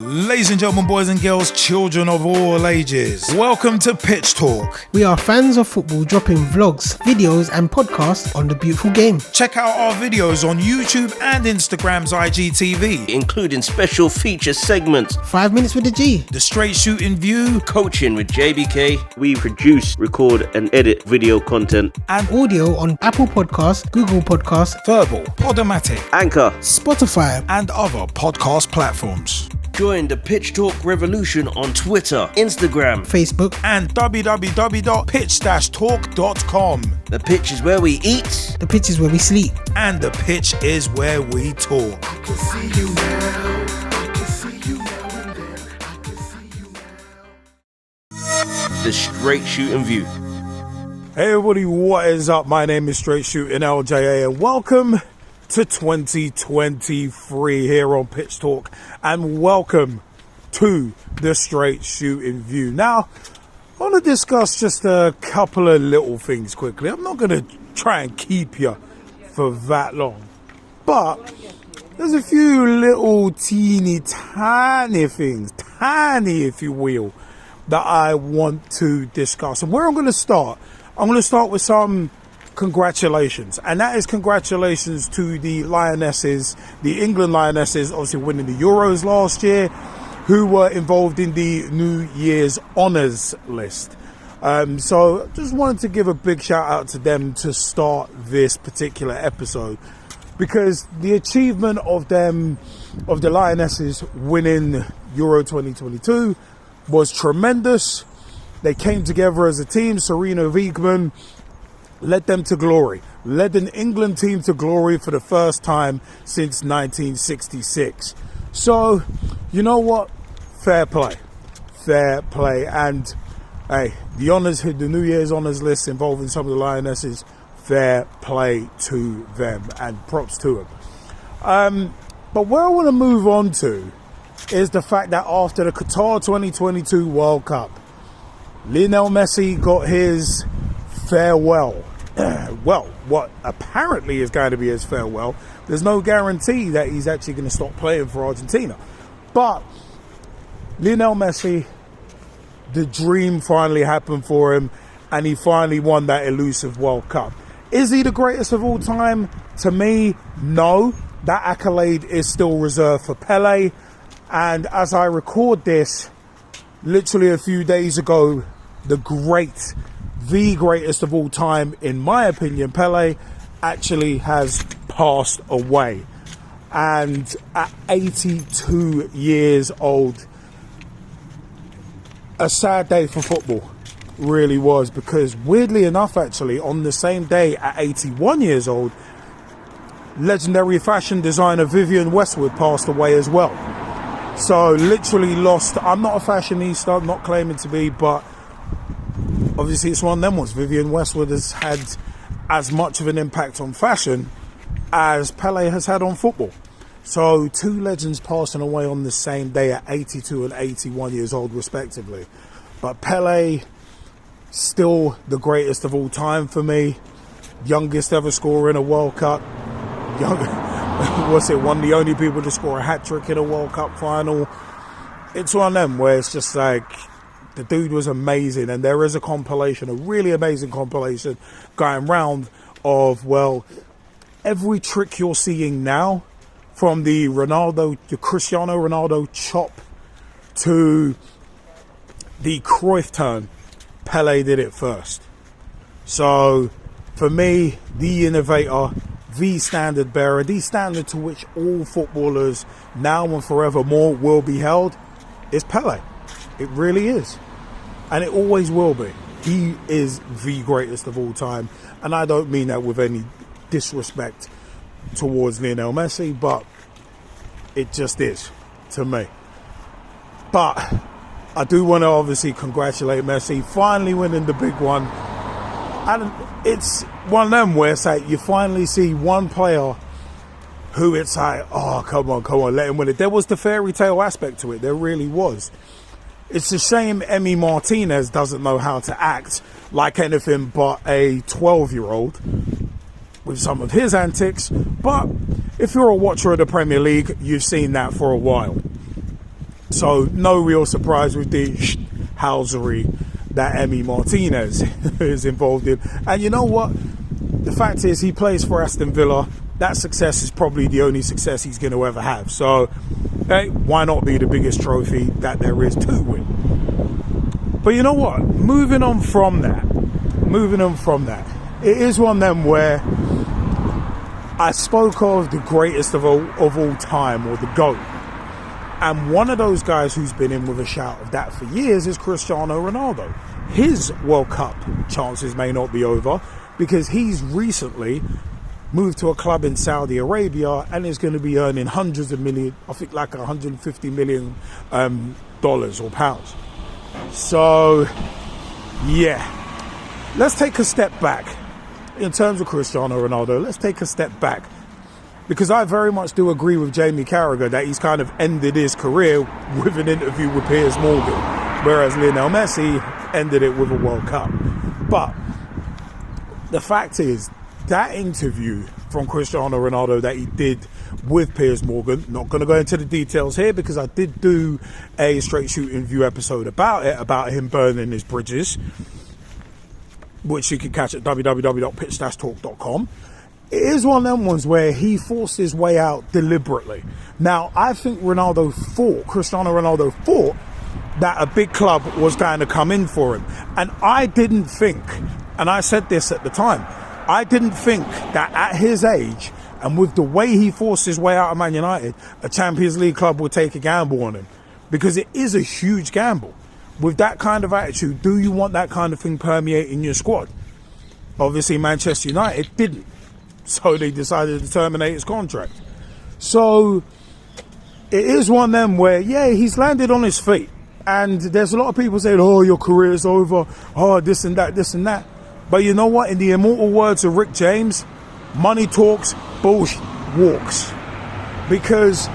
Ladies and gentlemen, boys and girls, children of all ages, welcome to Pitch Talk. We are fans of football dropping vlogs, videos and podcasts on the beautiful game. Check out our videos on YouTube and Instagram's IGTV, including special feature segments, 5 minutes with the G, the Straight Shootin View, coaching with JBK. We produce, record and edit video content and audio on Apple Podcasts, Google Podcasts, Verbal, Podomatic, Anchor, Spotify and other podcast platforms. Join the Pitch Talk revolution on Twitter, Instagram, Facebook and www.pitch-talk.com. The pitch is where we eat. The pitch is where we sleep. And the pitch is where we talk. I can see you now. I can see you now and then. I can see you now. The Straight Shootin View. Hey everybody, what is up? My name is Straight Shootin LJA and welcome to 2023 here on Pitch Talk, and welcome to the Straight Shootin View. Now, I want to discuss just a couple of little things quickly. I'm not going to try and keep you for that long, but there's a few little teeny tiny things, tiny if you will, that I want to discuss. And where I'm going to start with some congratulations, and that is congratulations to the Lionesses, the England Lionesses, obviously winning the Euros last year, who were involved in the New Year's honours list. So just wanted to give a big shout out to them to start this particular episode, because the achievement of the Lionesses winning Euro 2022 was tremendous. They came together as a team. Serena Wiegman led them to glory, led an England team to glory for the first time since 1966. So, you know what? Fair play. And hey, the honours, the New Year's honours list involving some of the Lionesses, fair play to them and props to them. But where I want to move on to is the fact that after the Qatar 2022 World Cup, Lionel Messi got his farewell. Well, what apparently is going to be his farewell. There's no guarantee that he's actually going to stop playing for Argentina. But Lionel Messi, the dream finally happened for him, and he finally won that elusive World Cup. Is he the greatest of all time? To me, no. That accolade is still reserved for Pele. And as I record this, literally a few days ago, the greatest of all time, in my opinion, Pele, actually has passed away. And at 82 years old, a sad day for football, really was, because weirdly enough, actually, on the same day at 81 years old, legendary fashion designer Vivienne Westwood passed away as well. So literally lost. I'm not a fashionista, I'm not claiming to be, but obviously it's one of them ones. Vivienne Westwood has had as much of an impact on fashion as Pele has had on football. So two legends passing away on the same day at 82 and 81 years old respectively. But Pele, still the greatest of all time for me. Youngest ever scorer in a World Cup. One of the only people to score a hat-trick in a World Cup final. It's one of them where it's just like, the dude was amazing, and there is a compilation, a really amazing compilation going round of, well, every trick you're seeing now, from the Cristiano Ronaldo chop to the Cruyff turn, Pele did it first. So, for me, the innovator, the standard bearer, the standard to which all footballers now and forevermore will be held, is Pele. It really is. And it always will be. He is the greatest of all time. And I don't mean that with any disrespect towards Lionel Messi, but it just is to me. But I do want to obviously congratulate Messi, finally winning the big one. And it's one of them where it's like you finally see one player who it's like, oh, come on, let him win it. There was the fairy tale aspect to it. There really was. It's a shame Emi Martinez doesn't know how to act like anything but a 12-year-old with some of his antics. But if you're a watcher of the Premier League, you've seen that for a while. So no real surprise with the housery that Emi Martinez is involved in. And you know what? The fact is, he plays for Aston Villa. That success is probably the only success he's going to ever have. So, hey, why not be the biggest trophy that there is to win? But you know what? Moving on from that, it is one of them where I spoke of the greatest of all time, or the GOAT. And one of those guys who's been in with a shout of that for years is Cristiano Ronaldo. His World Cup chances may not be over because he's recently moved to a club in Saudi Arabia and is going to be earning hundreds of million, I think like $150 million dollars or pounds. So, yeah. Let's take a step back. In terms of Cristiano Ronaldo, let's take a step back. Because I very much do agree with Jamie Carragher that he's kind of ended his career with an interview with Piers Morgan, whereas Lionel Messi ended it with a World Cup. But the fact is, that interview from Cristiano Ronaldo that he did with Piers Morgan, not going to go into the details here because I did do a Straight Shootin View episode about him burning his bridges, which you can catch at www.pitch-talk.com. It is one of them ones where he forced his way out deliberately. Now, I think Cristiano Ronaldo thought that a big club was going to come in for him. And I didn't think, and I said this at the time, I didn't think that at his age, and with the way he forced his way out of Man United, a Champions League club would take a gamble on him. Because it is a huge gamble. With that kind of attitude, do you want that kind of thing permeating your squad? Obviously, Manchester United didn't. So they decided to terminate his contract. So it is one of them where, yeah, he's landed on his feet. And there's a lot of people saying, oh, your career is over. Oh, this and that, this and that. But you know what? In the immortal words of Rick James, money talks, bullshit walks. Because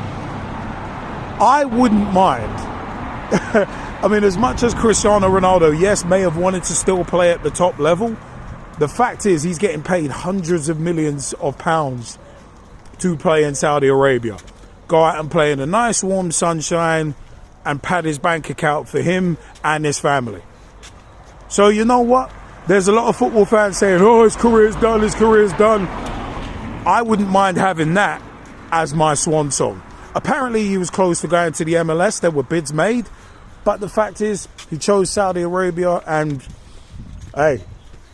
I wouldn't mind. I mean, as much as Cristiano Ronaldo, yes, may have wanted to still play at the top level, the fact is he's getting paid hundreds of millions of pounds to play in Saudi Arabia. Go out and play in a nice warm sunshine and pad his bank account for him and his family. So you know what? There's a lot of football fans saying, oh, his career's done, his career's done. I wouldn't mind having that as my swan song. Apparently he was close to going to the MLS. There were bids made. But the fact is he chose Saudi Arabia, and hey,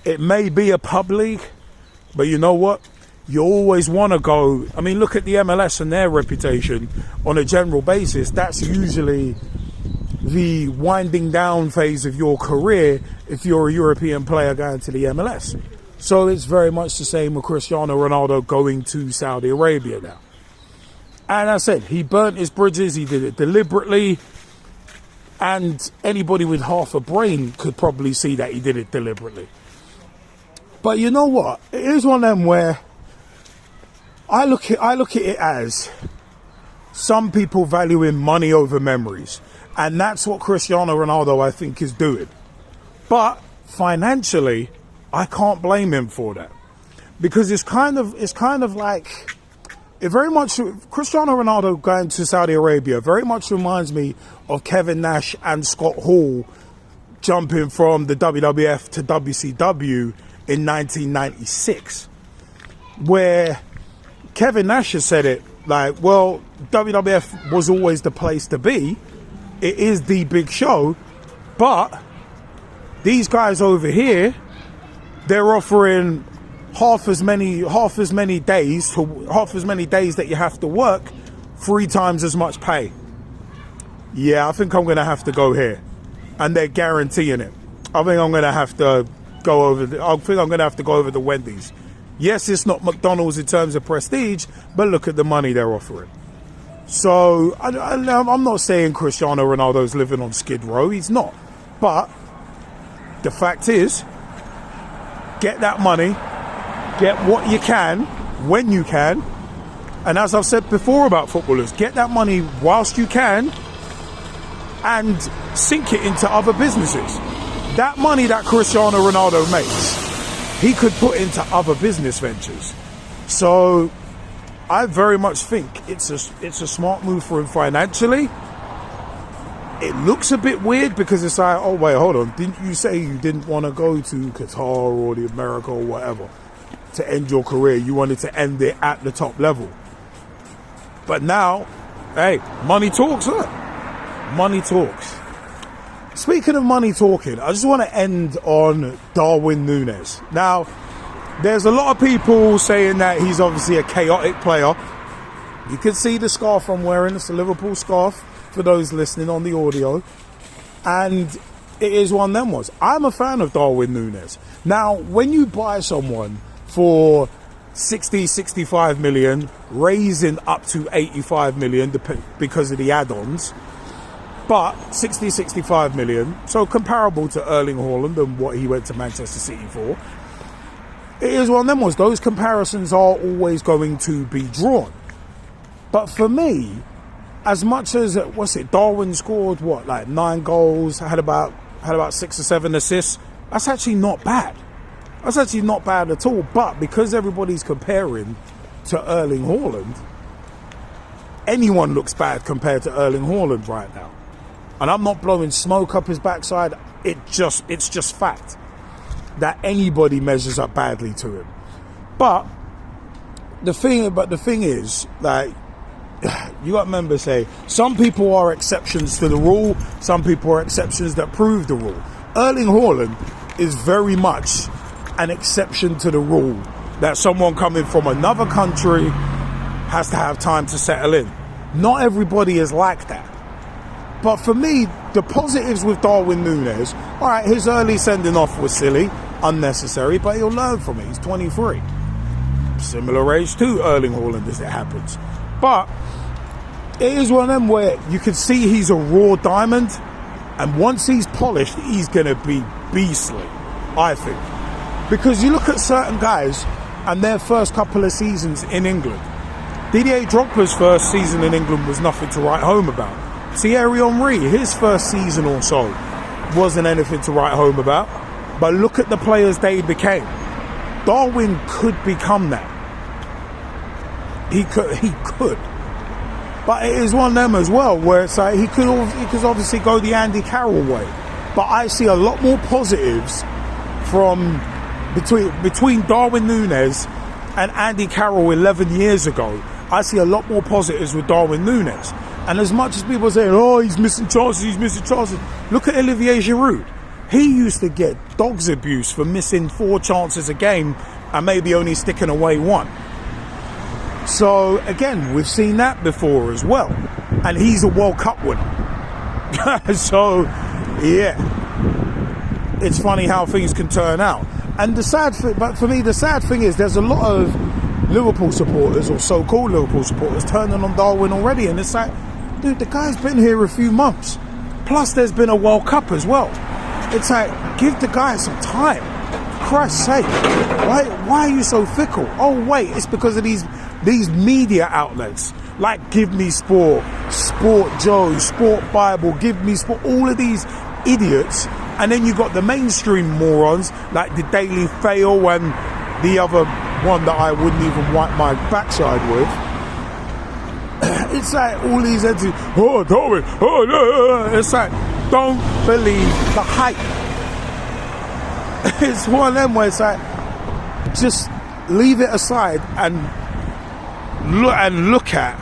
it may be a pub league, but you know what? You always want to go. I mean, look at the MLS and their reputation on a general basis. That's usually the winding down phase of your career if you're a European player going to the MLS. So it's very much the same with Cristiano Ronaldo going to Saudi Arabia now. And I said, he burnt his bridges. He did it deliberately. And anybody with half a brain could probably see that he did it deliberately. But you know what? It is one of them where I look at it as some people valuing money over memories. And that's what Cristiano Ronaldo, I think, is doing. But financially, I can't blame him for that. Because it's kind of like, it very much, Cristiano Ronaldo going to Saudi Arabia very much reminds me of Kevin Nash and Scott Hall jumping from the WWF to WCW in 1996, where Kevin Nash has said it like, well, WWF was always the place to be. It is the big show, but these guys over here, they're offering half as many days that you have to work, 3 times as much pay. Yeah, I think I'm going to have to go here, and they're guaranteeing it. I think I'm going to have to go over the Wendy's. Yes, it's not McDonald's in terms of prestige, but look at the money they're offering. So I'm not saying Cristiano Ronaldo's living on Skid Row. He's not. But the fact is, get that money, get what you can, when you can. And as I've said before about footballers, get that money whilst you can and sink it into other businesses. That money that Cristiano Ronaldo makes, he could put into other business ventures. So I very much think it's a smart move for him financially. it looks a bit weird because it's like, oh wait, hold on, didn't you say you didn't want to go to Qatar or the America or whatever to end your career? You wanted to end it at the top level. But now, hey, money talks, look. Money talks. Speaking of money talking, I just want to end on Darwin Nunez. Now, there's a lot of people saying that he's obviously a chaotic player. You can see the scarf I'm wearing. It's a Liverpool scarf for those listening on the audio. And it is one of them ones. I'm a fan of Darwin Nunez. Now, when you buy someone for 60, 65 million, raising up to 85 million because of the add-ons, but 60, 65 million, so comparable to Erling Haaland and what he went to Manchester City for. It is one of them ones. Those comparisons are always going to be drawn. But for me, as much as, Darwin scored, like 9 goals, had about 6 or 7 assists, that's actually not bad. That's actually not bad at all. But because everybody's comparing to Erling Haaland, anyone looks bad compared to Erling Haaland right now. And I'm not blowing smoke up his backside. It's just fact that anybody measures up badly to him. But the thing is, like, you got to remember, some people are exceptions to the rule. Some people are exceptions that prove the rule. Erling Haaland is very much an exception to the rule, that someone coming from another country has to have time to settle in. Not everybody is like that. But for me, the positives with Darwin Nunez, all right, his early sending off was silly, unnecessary, but he'll learn from it. He's 23. Similar age to Erling Haaland as it happens. But it is one of them where you can see he's a raw diamond, and once he's polished, he's going to be beastly, I think. Because you look at certain guys and their first couple of seasons in England. Didier Drogba's first season in England was nothing to write home about. Thierry Henry, his first season or so, wasn't anything to write home about. But look at the players they became. Darwin could become that. He could. But it is one of them as well, where it's like he could obviously go the Andy Carroll way. But I see a lot more positives from between Darwin Nunez and Andy Carroll 11 years ago. I see a lot more positives with Darwin Nunez. And as much as people say, oh, he's missing chances, look at Olivier Giroud. He used to get dog's abuse for missing 4 chances a game and maybe only sticking away 1. So, again, we've seen that before as well. And he's a World Cup winner. So, yeah. It's funny how things can turn out. And but for me, the sad thing is there's a lot of Liverpool supporters, or so-called Liverpool supporters, turning on Darwin already. And it's like, dude, the guy's been here a few months. Plus, there's been a World Cup as well. It's like, give the guy some time. For Christ's sake. Why are you so fickle? Oh, wait, it's because of these media outlets. Like Give Me Sport, Sport Joe, Sport Bible, Give Me Sport, all of these idiots. And then you got the mainstream morons, like the Daily Fail and the other one that I wouldn't even wipe my backside with. It's like all these entities, oh, Darwin, oh, no. It's like, don't believe the hype. It's one of them where it's like, just leave it aside and look at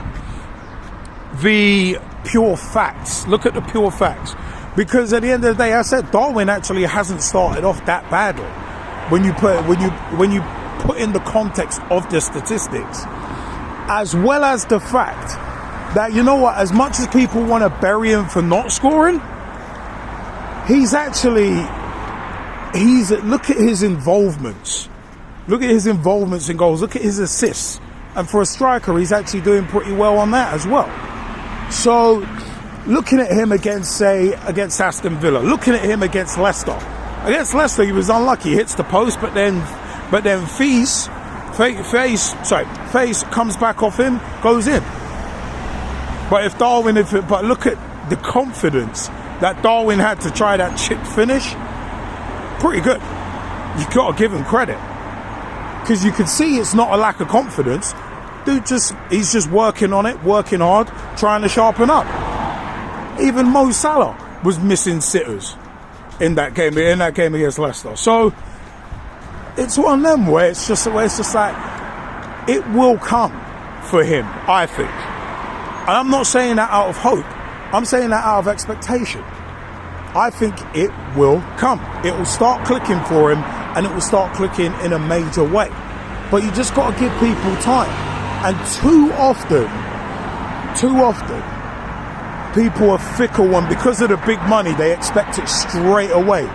the pure facts. Look at the pure facts. Because at the end of the day, I said Darwin actually hasn't started off that badly. When you put in the context of the statistics, as well as the fact that, you know what, as much as people want to bury him for not scoring, look at his involvements. Look at his involvements in goals. Look at his assists. And for a striker, he's actually doing pretty well on that as well. So, looking at him against Aston Villa, looking at him against Leicester. Against Leicester, he was unlucky. He hits the post, but then Face comes back off him, goes in. But but look at the confidence that Darwin had to try that chip finish. Pretty good. You got to give him credit, because you can see it's not a lack of confidence. Dude, he's just working on it, working hard, trying to sharpen up. Even Mo Salah was missing sitters in that game against Leicester. So it's one of them where it's just like it will come for him, I think. And I'm not saying that out of hope. I'm saying that out of expectation. I think it will come. It will start clicking for him, and it will start clicking in a major way. But you just got to give people time. And too often, people are fickle, and because of the big money, they expect it straight away.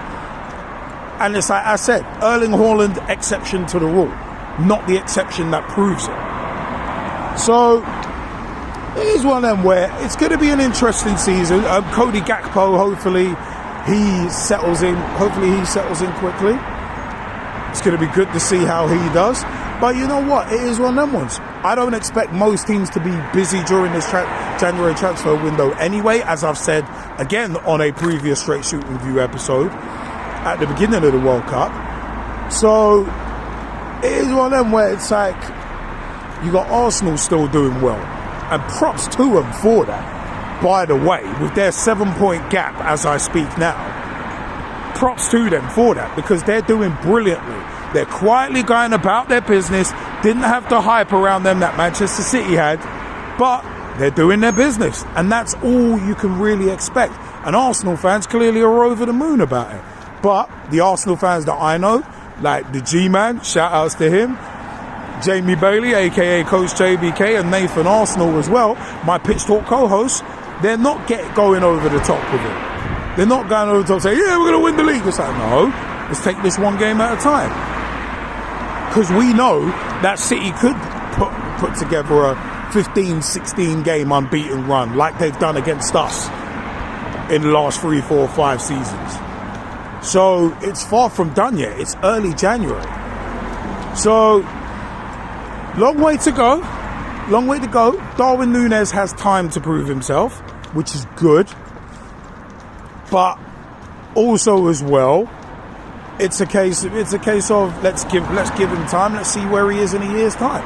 And it's like I said, Erling Haaland, exception to the rule, not the exception that proves it. So it is one of them where it's going to be an interesting season. Cody Gakpo, hopefully he settles in. Hopefully he settles in quickly. It's going to be good to see how he does. But you know what? It is one of them ones. I don't expect most teams to be busy during this January transfer window anyway, as I've said again on a previous Straight Shootin View episode at the beginning of the World Cup. So it is one of them where it's like you got Arsenal still doing well, and props to them for that. By the way, with their 7-point gap as I speak now, props to them for that, because they're doing brilliantly. They're quietly going about their business, didn't have the hype around them that Manchester City had, but they're doing their business, and that's all you can really expect. And Arsenal fans clearly are over the moon about it. But the Arsenal fans that I know, like the G-Man, shout outs to him, Jamie Bailey, aka Coach JBK, and Nathan Arsenal as well, my Pitch Talk co-hosts, they're not going over the top with it. They're not going over the top saying, yeah, we're going to win the league. It's like, no, let's take this one game at a time. Because we know that City could put together a 15-16 game unbeaten run like they've done against us in the last 3, 4, 5 seasons. So it's far from done yet. It's early January. So long way to go. Long way to go. Darwin Nunez has time to prove himself, which is good. But also as well, it's a case of let's give him time. Let's see where he is in a year's time.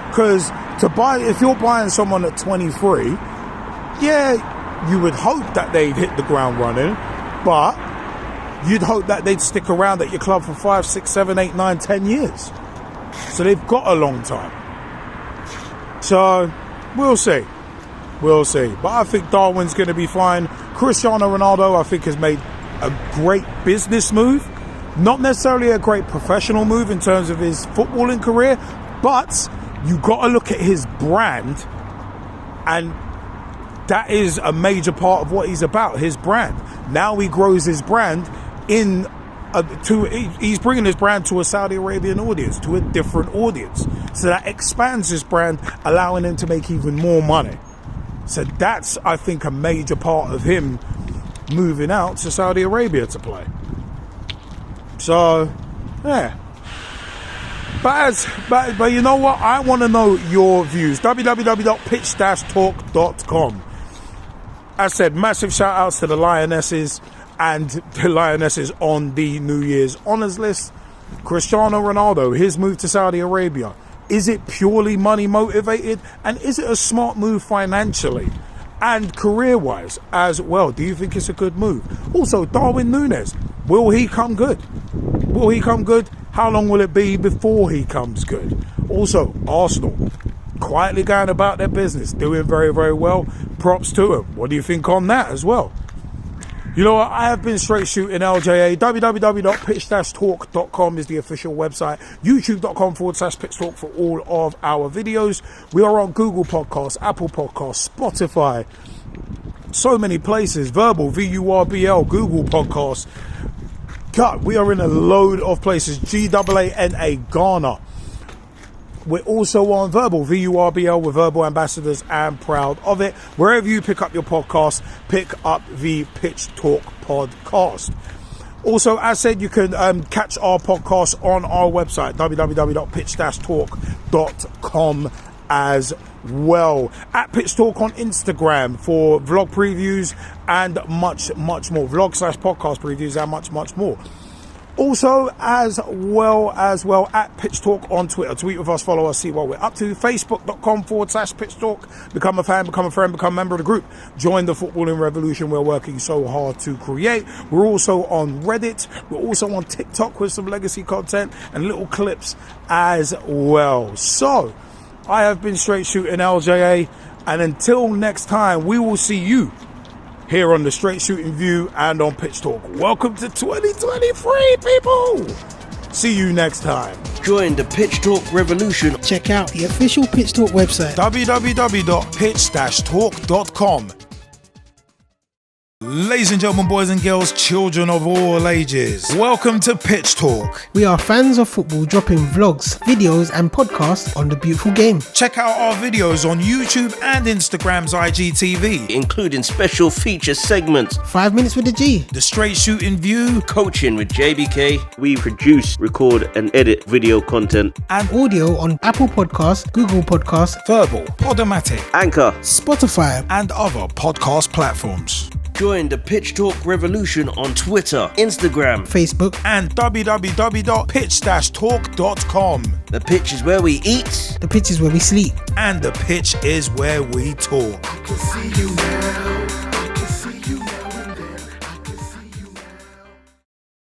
Because if you're buying someone at 23, yeah, you would hope that they'd hit the ground running, but you'd hope that they'd stick around at your club for 5, 6, 7, 8, 9, 10 years. So they've got a long time. So we'll see. We'll see. But I think Darwin's going to be fine. Cristiano Ronaldo, I think, has made a great business move. Not necessarily a great professional move in terms of his footballing career, but you got to look at his brand, and that is a major part of what he's about, his brand. Now he grows his brand he's bringing his brand to a Saudi Arabian audience, to a different audience. So that expands his brand, allowing him to make even more money. So that's, I think, a major part of him moving out to Saudi Arabia to play. So, yeah. But you know what? I want to know your views. www.pitch-talk.com. As I said, massive shout outs to the Lionesses, and the Lionesses on the New Year's honours list. Cristiano Ronaldo, his move to Saudi Arabia. Is it purely money motivated? And is it a smart move financially and career-wise as well? Do you think it's a good move? Also, Darwin Nunez, will he come good? Will he come good? How long will it be before he comes good? Also, Arsenal, quietly going about their business, doing very, very well. Props to them. What do you think on that as well? You know what? I have been Straight Shootin LJA. www.pitch-talk.com is the official website. youtube.com/pitchtalk for all of our videos. We are on Google Podcasts, Apple Podcasts, Spotify, so many places. Verbal, VURBL, Google Podcasts. God, we are in a load of places. GAANA, Ghana. We're also on Verbal, VURBL, with Verbal Ambassadors, and proud of it. Wherever you pick up your podcast, pick up the Pitch Talk podcast. Also, as said, you can catch our podcast on our website, www.pitch-talk.com as well. At Pitch Talk on Instagram for vlog previews and much, much more. Vlog/podcast previews and much, much more. Also, as well, at Pitch Talk on Twitter. Tweet with us, follow us, see what we're up to. Facebook.com/Pitch Talk. Become a fan, become a friend, become a member of the group. Join the footballing revolution we're working so hard to create. We're also on Reddit. We're also on TikTok with some legacy content and little clips as well. So, I have been Straight Shootin LJA, and until next time, we will see you here on the Straight Shootin View and on Pitch Talk. Welcome to 2023, people. See you next time. Join the Pitch Talk revolution. Check out the official Pitch Talk website. www.pitch-talk.com. Ladies and gentlemen, boys and girls, children of all ages, welcome to Pitch Talk. We are fans of football dropping vlogs, videos and podcasts on the beautiful game. Check out our videos on YouTube and Instagram's IGTV, Including special feature segments. 5 minutes with the G. the Straight Shootin View, Coaching with JBK. We produce, record and edit video content. and Audio on Apple Podcasts, Google Podcasts, Verbal, Podomatic, Anchor. Spotify. and other podcast platforms. Join the Pitch Talk revolution on Twitter, Instagram. Facebook. And www.pitch-talk.com. The pitch is where we eat. The pitch is where we sleep. And the pitch is where we talk. can see you now.